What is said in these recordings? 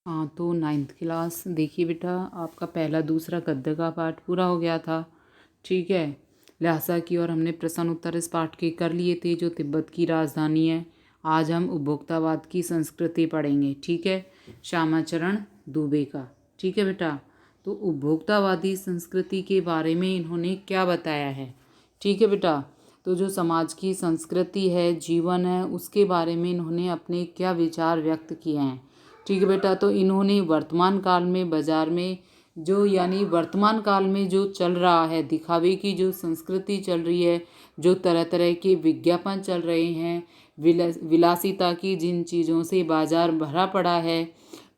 हाँ, तो 9th class देखिए बेटा, आपका पहला दूसरा गद्य का पाठ पूरा हो गया था। ठीक है, ल्हासा की और हमने प्रश्न उत्तर इस पाठ के कर लिए थे, जो तिब्बत की राजधानी है। आज हम उपभोक्तावाद की संस्कृति पढ़ेंगे। ठीक है, श्यामाचरण दुबे का। ठीक है बेटा, तो उपभोक्तावादी संस्कृति के बारे में इन्होंने क्या बताया है। ठीक है बेटा, तो जो समाज की संस्कृति है, जीवन है, उसके बारे में इन्होंने अपने क्या विचार व्यक्त किए हैं। ठीक है बेटा, तो इन्होंने वर्तमान काल में बाज़ार में जो वर्तमान काल में जो चल रहा है, दिखावे की जो संस्कृति चल रही है, जो तरह तरह के विज्ञापन चल रहे हैं, विलासिता की जिन चीज़ों से बाज़ार भरा पड़ा है,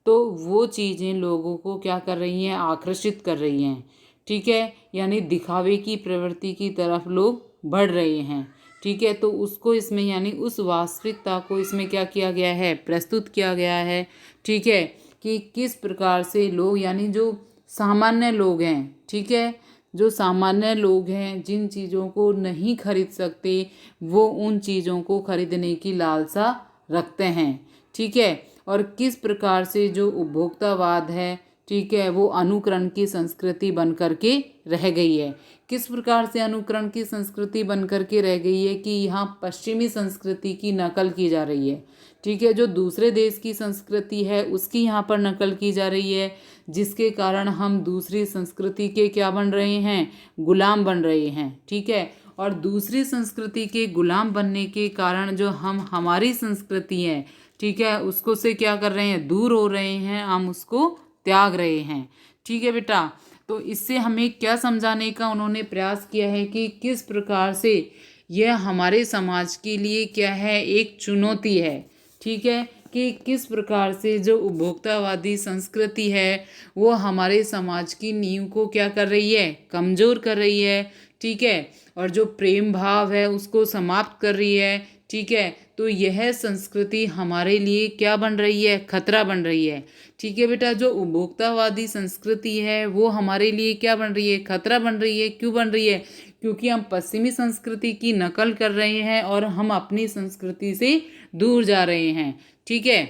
तो वो चीज़ें लोगों को क्या कर रही हैं, आकर्षित कर रही हैं। ठीक है, दिखावे की प्रवृत्ति की तरफ लोग बढ़ रहे हैं। ठीक है, तो उसको इसमें उस वास्तविकता को इसमें क्या किया गया है, प्रस्तुत किया गया है। ठीक है, कि किस प्रकार से लोग जो सामान्य लोग हैं, ठीक है, जो सामान्य लोग हैं, जिन चीज़ों को नहीं खरीद सकते, वो उन चीज़ों को खरीदने की लालसा रखते हैं। ठीक है, और किस प्रकार से जो उपभोक्तावाद है, ठीक है, वो अनुकरण की संस्कृति बन कर के रह गई है। किस प्रकार से अनुकरण की संस्कृति बन कर के रह गई है कि यहाँ पश्चिमी संस्कृति की नकल की जा रही है। ठीक है, जो दूसरे देश की संस्कृति है उसकी यहाँ पर नकल की जा रही है, जिसके कारण हम दूसरी संस्कृति के क्या बन रहे हैं, गुलाम बन रहे हैं। ठीक है, और दूसरी संस्कृति के गुलाम बनने के कारण जो हम हमारी संस्कृति है, ठीक है, उसको से क्या कर रहे हैं, दूर हो रहे हैं, हम उसको त्याग रहे हैं। ठीक है बेटा, तो इससे हमें क्या समझाने का उन्होंने प्रयास किया है कि किस प्रकार से यह हमारे समाज के लिए क्या है, एक चुनौती है। ठीक है, कि किस प्रकार से जो उपभोक्तावादी संस्कृति है वो हमारे समाज की नींव को क्या कर रही है, कमज़ोर कर रही है। ठीक है, और जो प्रेम भाव है उसको समाप्त कर रही है। ठीक है, तो यह संस्कृति हमारे लिए क्या बन रही है, खतरा बन रही है। ठीक है बेटा, जो उपभोक्तावादी संस्कृति है वो हमारे लिए क्या बन रही है, खतरा बन रही है। क्यों बन रही है, क्योंकि हम पश्चिमी संस्कृति की नकल कर रहे हैं और हम अपनी संस्कृति से दूर जा रहे हैं। ठीक है,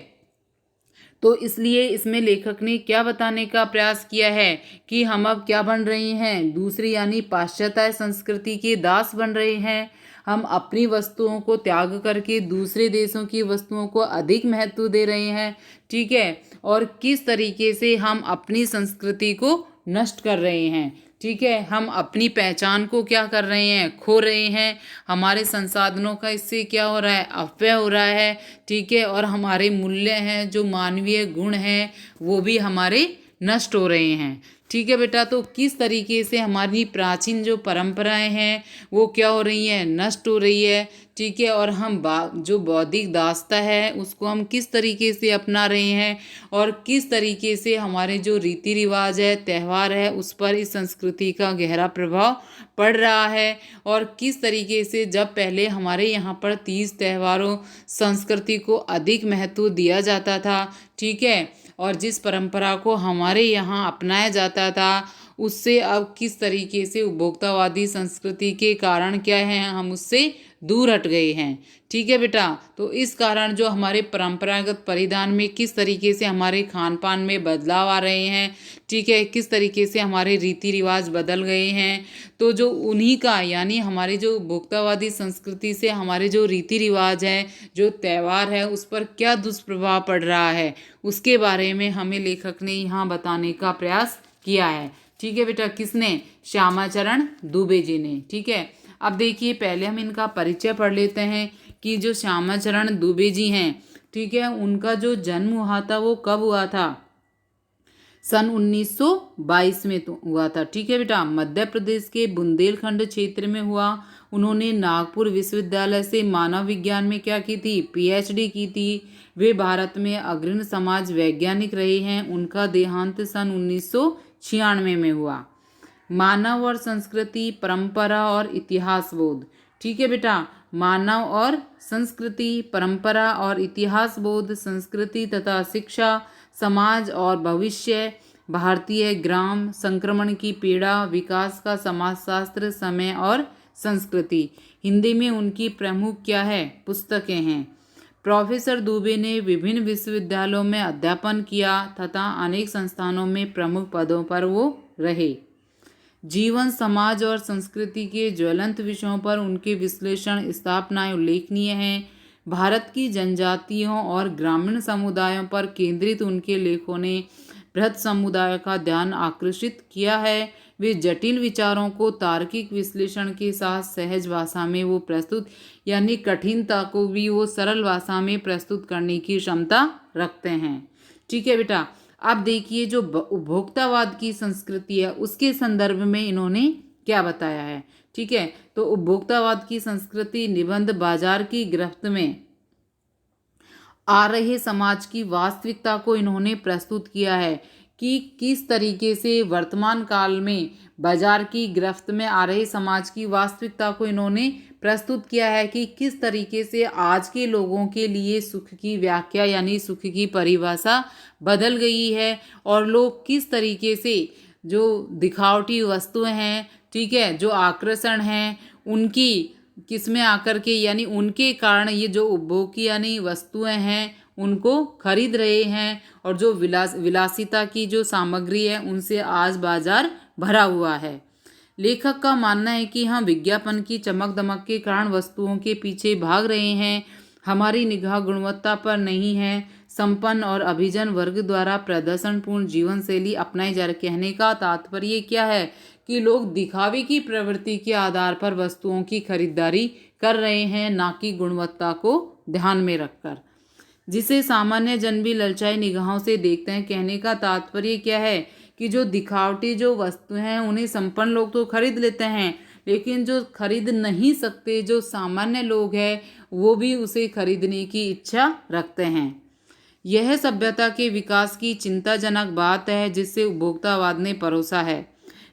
तो इसलिए इसमें लेखक ने क्या बताने का प्रयास किया है कि हम अब क्या बन रहे हैं, दूसरी पाश्चात्य संस्कृति के दास बन रहे हैं। हम अपनी वस्तुओं को त्याग करके दूसरे देशों की वस्तुओं को अधिक महत्व दे रहे हैं। ठीक है, और किस तरीके से हम अपनी संस्कृति को नष्ट कर रहे हैं। ठीक है, हम अपनी पहचान को क्या कर रहे हैं, खो रहे हैं। हमारे संसाधनों का इससे क्या हो रहा है, अपव्यय हो रहा है। ठीक है, और हमारे मूल्य हैं, जो मानवीय गुण हैं, वो भी हमारे नष्ट हो रहे हैं। ठीक है बेटा, तो किस तरीके से हमारी प्राचीन जो परंपराएं हैं वो क्या हो रही हैं, नष्ट हो रही है। ठीक है, और हम जो बौद्धिक दास्ता है उसको हम किस तरीके से अपना रहे हैं, और किस तरीके से हमारे जो रीति रिवाज है, त्यौहार है, उस पर इस संस्कृति का गहरा प्रभाव पड़ रहा है। और किस तरीके से जब पहले हमारे यहाँ पर तीज त्योहारों संस्कृति को अधिक महत्व दिया जाता था, ठीक है, और जिस परंपरा को हमारे यहाँ अपनाया जाता था, उससे अब किस तरीके से उपभोक्तावादी संस्कृति के कारण क्या है, हम उससे दूर हट गए हैं। ठीक है बेटा, तो इस कारण जो हमारे परंपरागत परिधान में किस तरीके से हमारे खान पान में बदलाव आ रहे हैं। ठीक है, किस तरीके से हमारे रीति रिवाज बदल गए हैं। तो जो उन्हीं का हमारी जो उपभोक्तावादी संस्कृति से हमारे जो रीति रिवाज हैं, जो त्यौहार है, उस पर क्या दुष्प्रभाव पड़ रहा है, उसके बारे में हमें लेखक ने यहाँ बताने का प्रयास किया है। ठीक है बेटा, किसने, श्यामाचरण दुबे जी ने। ठीक है, अब देखिए पहले हम इनका परिचय पढ़ लेते हैं कि जो श्यामाचरण दुबे जी हैं, ठीक है, उनका जो जन्म हुआ था वो कब हुआ था, सन 1922 में तो हुआ था। ठीक है बेटा, मध्य प्रदेश के बुंदेलखंड क्षेत्र में हुआ। उन्होंने नागपुर विश्वविद्यालय से मानव विज्ञान में क्या की थी, पीएचडी की थी। वे भारत में अग्रणी समाज वैज्ञानिक रहे हैं। उनका देहांत सन 1996 में हुआ। मानव और संस्कृति, परंपरा और इतिहास बोध। ठीक है बेटा, मानव और संस्कृति, परंपरा और इतिहास बोध, संस्कृति तथा शिक्षा, समाज और भविष्य, भारतीय ग्राम, संक्रमण की पीड़ा, विकास का समाजशास्त्र, समय और संस्कृति। हिंदी में उनकी प्रमुख क्या है, पुस्तकें हैं। प्रोफेसर दुबे ने विभिन्न विश्वविद्यालयों में अध्यापन किया तथा अनेक संस्थानों में प्रमुख पदों पर वो रहे। जीवन, समाज और संस्कृति के ज्वलंत विषयों पर उनके विश्लेषण, स्थापनाएं उल्लेखनीय हैं। भारत की जनजातियों और ग्रामीण समुदायों पर केंद्रित उनके लेखों ने बृहत समुदाय का ध्यान आकर्षित किया है। वे जटिल विचारों को तार्किक विश्लेषण के साथ सहज भाषा में वो प्रस्तुत, यानी कठिनता को भी वो सरल भाषा में प्रस्तुत करने की क्षमता रखते हैं। ठीक है बेटा, अब देखिए जो उपभोक्तावाद की संस्कृति है उसके संदर्भ में इन्होंने क्या बताया है। ठीक है, तो उपभोक्तावाद की संस्कृति निबंध बाजार की गिरफ्त में आ रहे समाज की वास्तविकता को इन्होंने प्रस्तुत किया है कि किस तरीके से वर्तमान काल में बाजार की गिरफ्त में आ रहे समाज की वास्तविकता को इन्होंने प्रस्तुत किया है कि किस तरीके से आज के लोगों के लिए सुख की व्याख्या यानी सुख की परिभाषा बदल गई है और लोग किस तरीके से जो दिखावटी वस्तुएं हैं, ठीक है, जो आकर्षण हैं, उनकी किस में आकर के यानी उनके कारण ये जो उपभोग की यानी वस्तुएं हैं उनको खरीद रहे हैं और जो विलासिता की जो सामग्री है उनसे आज बाजार भरा हुआ है। लेखक का मानना है कि हम विज्ञापन की चमक दमक के कारण वस्तुओं के पीछे भाग रहे हैं, हमारी निगाह गुणवत्ता पर नहीं है। संपन्न और अभिजन वर्ग द्वारा प्रदर्शनपूर्ण जीवन शैली अपनाई जा रही। कहने का तात्पर्य क्या है कि लोग दिखावे की प्रवृत्ति के आधार पर वस्तुओं की खरीदारी कर रहे हैं, ना कि गुणवत्ता को ध्यान में रखकर, जिसे सामान्य जन भी ललचाई निगाहों से देखते हैं। कहने का तात्पर्य क्या है कि जो दिखावटी जो वस्तुएं हैं उन्हें संपन्न लोग तो खरीद लेते हैं, लेकिन जो खरीद नहीं सकते जो सामान्य लोग हैं वो भी उसे खरीदने की इच्छा रखते हैं। यह सभ्यता के विकास की चिंताजनक बात है जिससे उपभोक्तावाद ने परोसा है।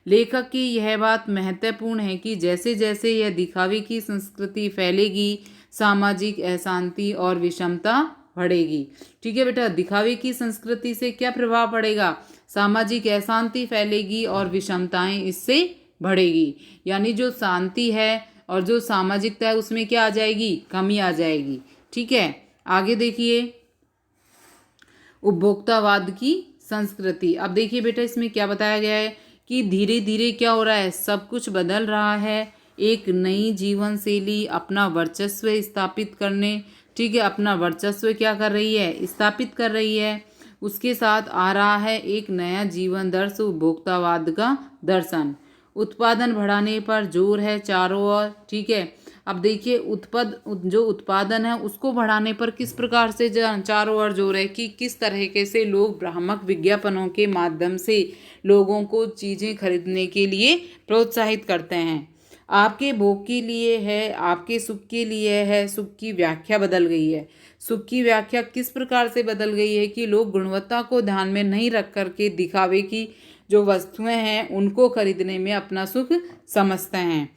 लेखक की यह बात महत्वपूर्ण है कि जैसे जैसे यह दिखावे की संस्कृति फैलेगी, सामाजिक अशांति और विषमता बढ़ेगी। ठीक है बेटा, दिखावे की संस्कृति से क्या प्रभाव पड़ेगा? सामाजिक अशांति फैलेगी और विषमताएं इससे बढ़ेगी, यानी जो शांति है और जो सामाजिकता है उसमें क्या आ जाएगी? कमी आ जाएगी। ठीक है, आगे देखिए उपभोक्तावाद की संस्कृति। अब देखिए बेटा इसमें क्या बताया गया है कि धीरे धीरे क्या हो रहा है, सब कुछ बदल रहा है। एक नई जीवन शैली अपना वर्चस्व स्थापित करने, ठीक है, अपना वर्चस्व क्या कर रही है? स्थापित कर रही है। उसके साथ आ रहा है एक नया जीवन दर्शन, उपभोक्तावाद का दर्शन। उत्पादन बढ़ाने पर जोर है चारों ओर। ठीक है, अब देखिए जो उत्पादन है उसको बढ़ाने पर किस प्रकार से चारों ओर जोर है कि किस तरीके से लोग भ्रामक विज्ञापनों के माध्यम से लोगों को चीज़ें खरीदने के लिए प्रोत्साहित करते हैं। आपके भोग के लिए है, आपके सुख के लिए है। सुख की व्याख्या बदल गई है। सुख की व्याख्या किस प्रकार से बदल गई है कि लोग गुणवत्ता को ध्यान में नहीं रख करके दिखावे की जो वस्तुएं हैं उनको खरीदने में अपना सुख समझते हैं।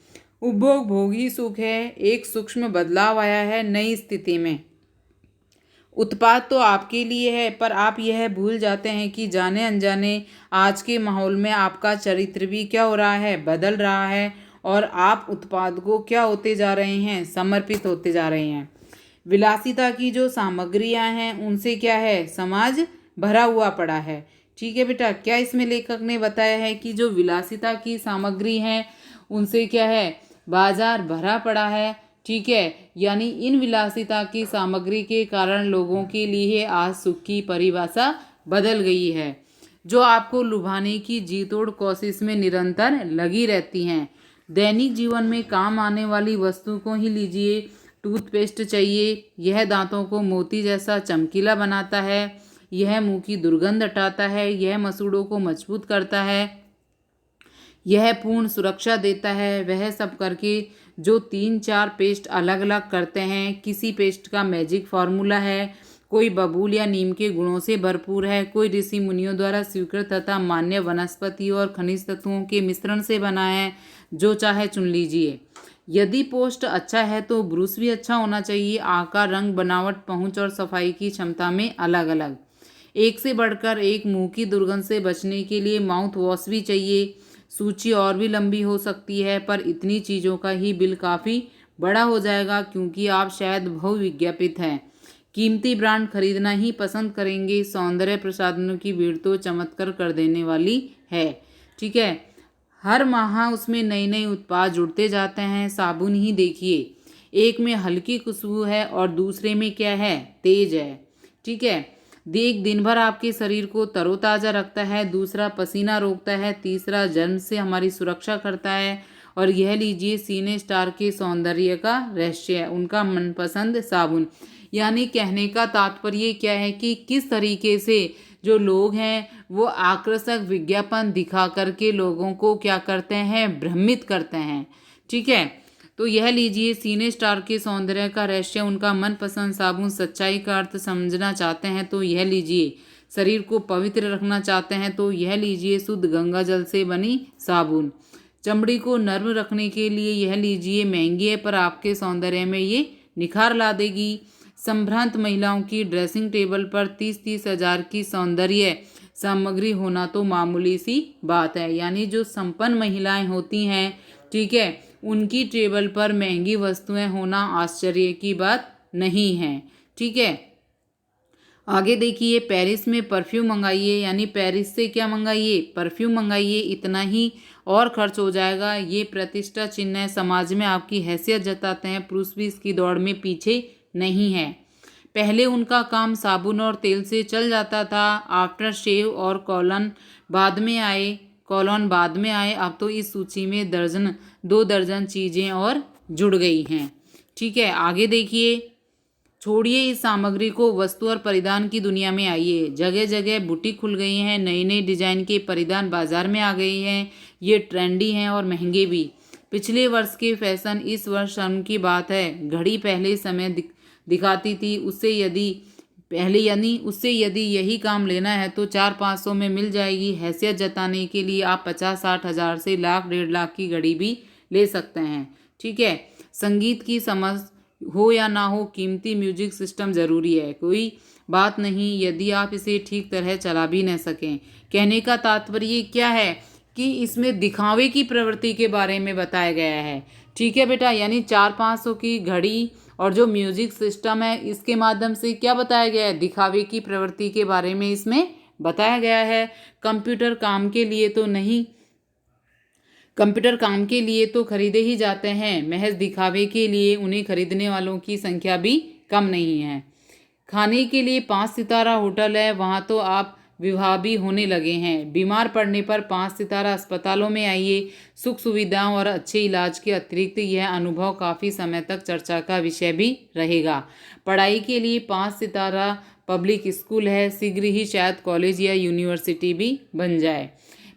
उपभोग भोगी सुख है। एक सूक्ष्म बदलाव आया है नई स्थिति में। उत्पाद तो आपके लिए है पर आप यह भूल जाते हैं कि जाने अनजाने आज के माहौल में आपका चरित्र भी क्या हो रहा है? बदल रहा है और आप उत्पाद को क्या होते जा रहे हैं? समर्पित होते जा रहे हैं। विलासिता की जो सामग्रियां हैं उनसे क्या है? समाज भरा हुआ पड़ा है। ठीक है बेटा, क्या इसमें लेखक ने बताया है कि जो विलासिता की सामग्री हैं उनसे क्या है? बाजार भरा पड़ा है। ठीक है, यानी इन विलासिता की सामग्री के कारण लोगों के लिए आज सुख की परिभाषा बदल गई है, जो आपको लुभाने की जी तोड़ कोशिश में निरंतर लगी रहती हैं। दैनिक जीवन में काम आने वाली वस्तु को ही लीजिए। टूथपेस्ट चाहिए, यह दांतों को मोती जैसा चमकीला बनाता है, यह मुंह की दुर्गंध हटाता है, यह मसूड़ों को मजबूत करता है, यह पूर्ण सुरक्षा देता है। वह सब करके जो 3-4 पेस्ट अलग अलग करते हैं, किसी पेस्ट का मैजिक फार्मूला है, कोई बबूल या नीम के गुणों से भरपूर है, कोई ऋषि मुनियों द्वारा स्वीकृत तथा मान्य वनस्पति और खनिज तत्वों के मिश्रण से बना है, जो चाहे चुन लीजिए। यदि पोस्ट अच्छा है तो ब्रूस भी अच्छा होना चाहिए। आकार, रंग, बनावट, पहुँच और सफाई की क्षमता में अलग अलग। एक से बढ़कर एक मुंह की दुर्गंध से बचने के लिए माउथ वॉश भी चाहिए। सूची और भी लंबी हो सकती है पर इतनी चीज़ों का ही बिल काफ़ी बड़ा हो जाएगा क्योंकि आप शायद बहुविज्ञापित हैं। कीमती ब्रांड खरीदना ही पसंद करेंगे। सौंदर्य प्रसाधनों की भीड़ तो चमत्कार कर देने वाली है। ठीक है, हर माह उसमें नए नए उत्पाद जुड़ते जाते हैं। साबुन ही देखिए, एक में हल्की खुशबू है और दूसरे में क्या है, तेज है। ठीक है, देख दिन भर आपके शरीर को तरोताज़ा रखता है, दूसरा पसीना रोकता है, तीसरा जर्म से हमारी सुरक्षा करता है। और यह लीजिए सीने स्टार के सौंदर्य का रहस्य है, उनका मनपसंद साबुन। यानी कहने का तात्पर्य क्या है कि किस तरीके से जो लोग हैं वो आकर्षक विज्ञापन दिखा करके लोगों को क्या करते हैं, भ्रमित करते हैं। ठीक है, तो यह लीजिए सीने स्टार के सौंदर्य का रहस्य, उनका मनपसंद साबुन। सच्चाई का अर्थ समझना चाहते हैं तो यह लीजिए, शरीर को पवित्र रखना चाहते हैं तो यह लीजिए शुद्ध गंगा जल से बनी साबुन। चमड़ी को नर्म रखने के लिए यह लीजिए, महंगी है पर आपके सौंदर्य में ये निखार ला देगी। संभ्रांत महिलाओं की ड्रेसिंग टेबल पर 30-30 हजार की सौंदर्य सामग्री होना तो मामूली सी बात है। यानी जो संपन्न महिलाएं होती हैं, ठीक है, उनकी टेबल पर महंगी वस्तुएं होना आश्चर्य की बात नहीं है। ठीक है, आगे देखिए, पेरिस में परफ्यूम मंगाइए। यानी पेरिस से क्या मंगाइए, परफ्यूम मंगाइए। इतना ही और खर्च हो जाएगा। ये प्रतिष्ठा चिन्ह है, समाज में आपकी हैसियत जताते हैं। पुरुष भी इसकी दौड़ में पीछे नहीं है। पहले उनका काम साबुन और तेल से चल जाता था, आफ्टर शेव और कॉलन बाद में आए। अब तो इस सूची में 2 दर्जन चीज़ें और जुड़ गई हैं। ठीक है, आगे देखिए, छोड़िए इस सामग्री को, वस्तु और परिधान की दुनिया में आइए। जगह जगह बुटीक खुल गई हैं, नई नई डिजाइन के परिधान बाजार में आ गई हैं। ये ट्रेंडी हैं और महंगे भी। पिछले वर्ष के फैशन इस वर्ष शर्म की बात है। घड़ी पहले समय दिखाती थी, उससे यदि यही काम लेना है तो 400-500 में मिल जाएगी। हैसियत जताने के लिए आप 50-60 हज़ार से लाख 1.5 लाख की घड़ी भी ले सकते हैं। ठीक है, संगीत की समझ हो या ना हो, कीमती म्यूजिक सिस्टम ज़रूरी है। कोई बात नहीं यदि आप इसे ठीक तरह चला भी न सकें। कहने का तात्पर्य क्या है कि इसमें दिखावे की प्रवृत्ति के बारे में बताया गया है। ठीक है बेटा, यानी 400-500 की घड़ी और जो म्यूजिक सिस्टम है इसके माध्यम से क्या बताया गया है, दिखावे की प्रवृत्ति के बारे में इसमें बताया गया है। कंप्यूटर काम के लिए तो खरीदे ही जाते हैं, महज दिखावे के लिए उन्हें खरीदने वालों की संख्या भी कम नहीं है। खाने के लिए 5 सितारा होटल है, वहाँ तो आप विवाह भी होने लगे हैं। बीमार पड़ने पर 5 सितारा अस्पतालों में आइए। सुख सुविधाओं और अच्छे इलाज के अतिरिक्त यह अनुभव काफ़ी समय तक चर्चा का विषय भी रहेगा। पढ़ाई के लिए 5 सितारा पब्लिक स्कूल है, शीघ्र ही शायद कॉलेज या यूनिवर्सिटी भी बन जाए।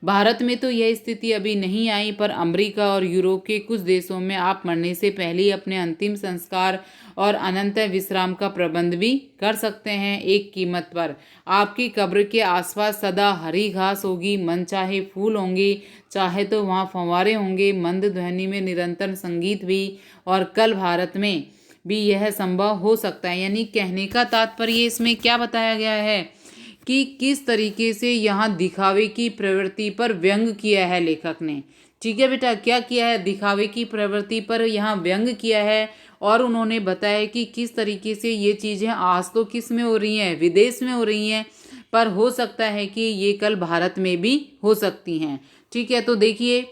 भारत में तो यह स्थिति अभी नहीं आई, पर अमेरिका और यूरोप के कुछ देशों में आप मरने से पहले ही अपने अंतिम संस्कार और अनंत विश्राम का प्रबंध भी कर सकते हैं एक कीमत पर। आपकी कब्र के आसपास सदा हरी घास होगी, मन चाहे फूल होंगे, चाहे तो वहाँ फव्वारे होंगे, मंद ध्वनि में निरंतर संगीत भी। और कल भारत में भी यह संभव हो सकता है। यानी कहने का तात्पर्य इसमें क्या बताया गया है कि किस तरीके से यहाँ दिखावे की प्रवृत्ति पर व्यंग किया है लेखक ने। ठीक है बेटा, क्या किया है, दिखावे की प्रवृत्ति पर यहाँ व्यंग किया है। और उन्होंने बताया कि किस तरीके से ये चीज़ें आज तो किस में हो रही हैं, विदेश में हो रही हैं, पर हो सकता है कि ये कल भारत में भी हो सकती हैं। ठीक है, तो देखिए,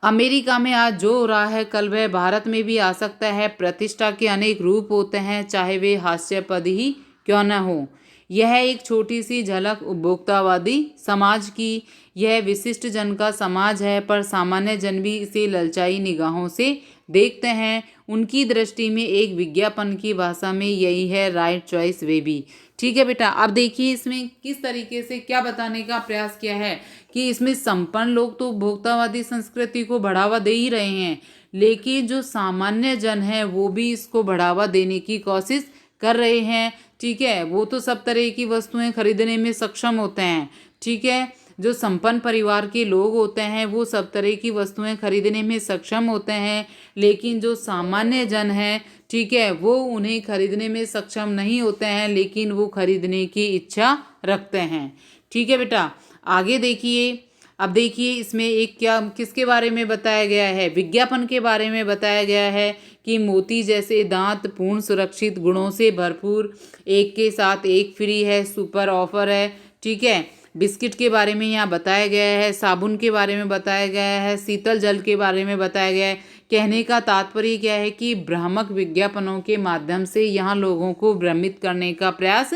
अमेरिका में आज जो हो रहा है कल वह भारत में भी आ सकता है। प्रतिष्ठा के अनेक रूप होते हैं, चाहे वे हास्यास्पद ही क्यों न हो। यह एक छोटी सी झलक उपभोक्तावादी समाज की, यह विशिष्ट जन का समाज है, पर सामान्य जन भी इसे ललचाई निगाहों से देखते हैं। उनकी दृष्टि में एक विज्ञापन की भाषा में यही है राइट चॉइस वे भी। ठीक है बेटा, अब देखिए इसमें किस तरीके से क्या बताने का प्रयास किया है कि इसमें संपन्न लोग तो उपभोक्तावादी संस्कृति को बढ़ावा दे ही रहे हैं, लेकिन जो सामान्य जन है वो भी इसको बढ़ावा देने की कोशिश कर रहे हैं। ठीक है, वो तो सब तरह की वस्तुएं खरीदने में सक्षम होते हैं। ठीक है, जो संपन्न परिवार के लोग होते हैं वो सब तरह की वस्तुएं खरीदने में सक्षम होते हैं, लेकिन जो सामान्य जन है, ठीक है, वो उन्हें खरीदने में सक्षम नहीं होते हैं, लेकिन वो खरीदने की इच्छा रखते हैं। ठीक है बेटा, आगे देखिए। अब देखिए इसमें एक क्या किसके बारे में बताया गया है, विज्ञापन के बारे में बताया गया है कि मोती जैसे दांत पूर्ण सुरक्षित गुणों से भरपूर, एक के साथ एक फ्री है, सुपर ऑफर है। ठीक है, बिस्किट के बारे में यहाँ बताया गया है, साबुन के बारे में बताया गया है, शीतल जल के बारे में बताया गया है। कहने का तात्पर्य क्या है कि भ्रामक विज्ञापनों के माध्यम से यहाँ लोगों को भ्रमित करने का प्रयास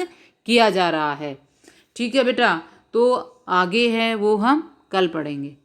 किया जा रहा है। ठीक है बेटा, तो आगे है वो हम कल पढ़ेंगे।